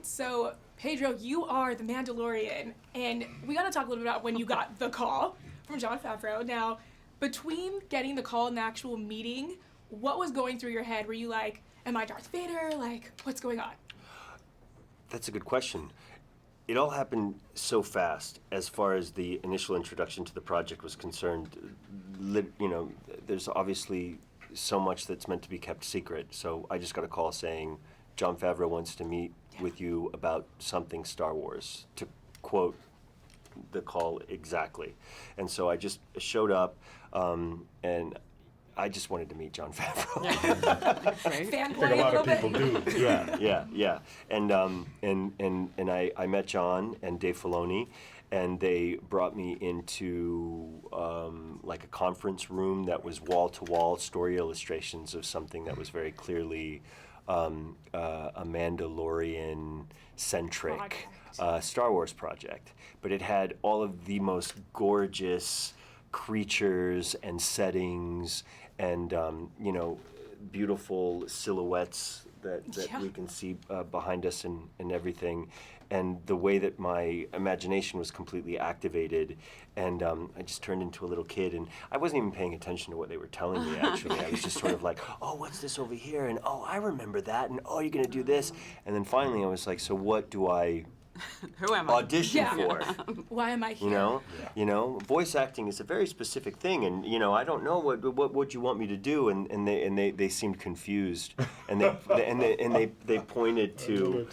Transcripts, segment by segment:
right, so Pedro, you are the Mandalorian, and we got to talk a little bit about when you got the call from Jon Favreau. Now, between getting the call and the actual meeting, what was going through your head? Were you like, am I Darth Vader? Like, what's going on? That's a good question. It all happened so fast as far as the initial introduction to the project was concerned. There's obviously so much that's meant to be kept secret. So I just got a call saying, Jon Favreau wants to meet with you about something Star Wars, to quote the call exactly. And so I just showed up, and I just wanted to meet Jon Favreau. Fanboy I think a lot of people do. Yeah. And I met Jon and Dave Filoni, and they brought me into like a conference room that was wall-to-wall story illustrations of something that was very clearly a Mandalorian-centric Star Wars project. But it had all of the most gorgeous creatures and settings and beautiful silhouettes that we can see behind us and everything, and the way that my imagination was completely activated, and I just turned into a little kid, and I wasn't even paying attention to what they were telling me, actually. I was just sort of like, oh, what's this over here, and oh, I remember that, and oh, you're gonna do this, and then finally I was like, so what do I Who am I? audition for? Why am I here? Voice acting is a very specific thing, and I don't know what you want me to do, and they seemed confused, and they pointed to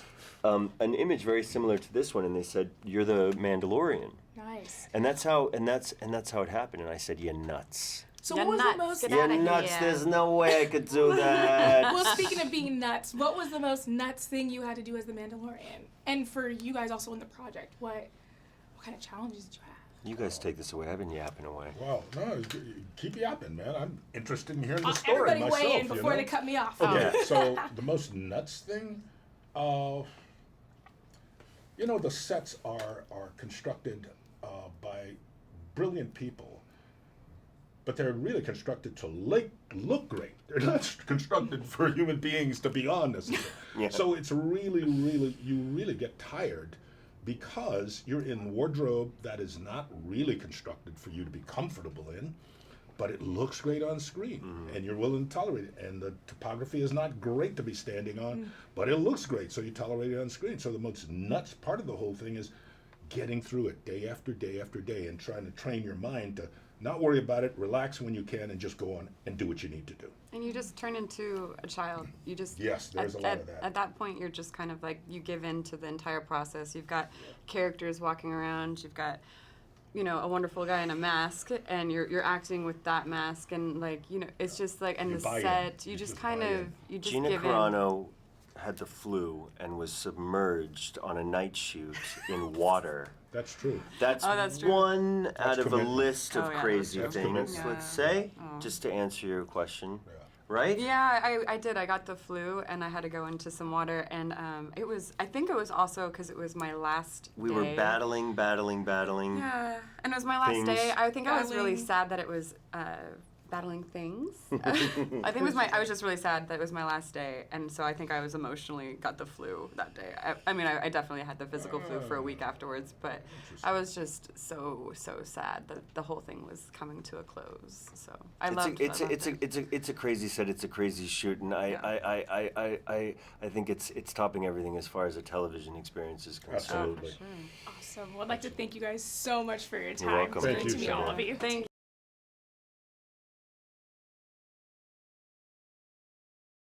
an image very similar to this one, and they said, "You're the Mandalorian." Nice. And that's how it happened, and I said, "You nuts." So You're what was nuts. the most... Get You're outta nuts. here. There's no way I could do that. Well, speaking of being nuts, what was the most nuts thing you had to do as the Mandalorian? And for you guys also in the project, what kind of challenges did you have? You guys take this away. I've been yapping away. Well, no, keep yapping, man. I'm interested in hearing the story Everybody myself. weigh in before they cut me off. Okay, so the most nuts thing, the sets are constructed by brilliant people, but they're really constructed to look great. They're not constructed for human beings to be on this. Yeah. So it's really, you really get tired because you're in wardrobe that is not really constructed for you to be comfortable in, but it looks great on screen, and you're willing to tolerate it. And the topography is not great to be standing on, but it looks great, so you tolerate it on screen. So the most nuts part of the whole thing is getting through it day after day after day and trying to train your mind to not worry about it, relax when you can, and just go on and do what you need to do. And you just turn into a child. You just Yes, there's a lot of that. At that point, you're just kind of like, you give in to the entire process. You've got characters walking around. You've got, a wonderful guy in a mask, and you're acting with that mask, and it's just like, and You the buy in. set, you You just just kind buy of, in. you just Gina give in. Carano had the flu and was submerged on a night shoot in water. That's true. That's, That's true. one out of commitment. a list of Oh, yeah, crazy that's true. things, Yeah. let's say, Oh. just to answer your question, Yeah. right? Yeah, I did. I got the flu, and I had to go into some water, and I think it was also because it was my last We day. were battling. Yeah, and it was my last Things. day. I think I was really Battling. sad that it was battling things. I think it was I was just really sad that it was my last day, and so I think I was emotionally got the flu that day. I definitely had the physical flu for a week afterwards, but I was just so sad that the whole thing was coming to a close. So I loved it. It's a crazy set. It's a crazy shoot, and I think it's topping everything as far as a television experience is concerned. Absolutely. Awesome. Well, I'd like to thank you guys so much for your time. welcome. It's Thank great you to meet so all much. of you. Thank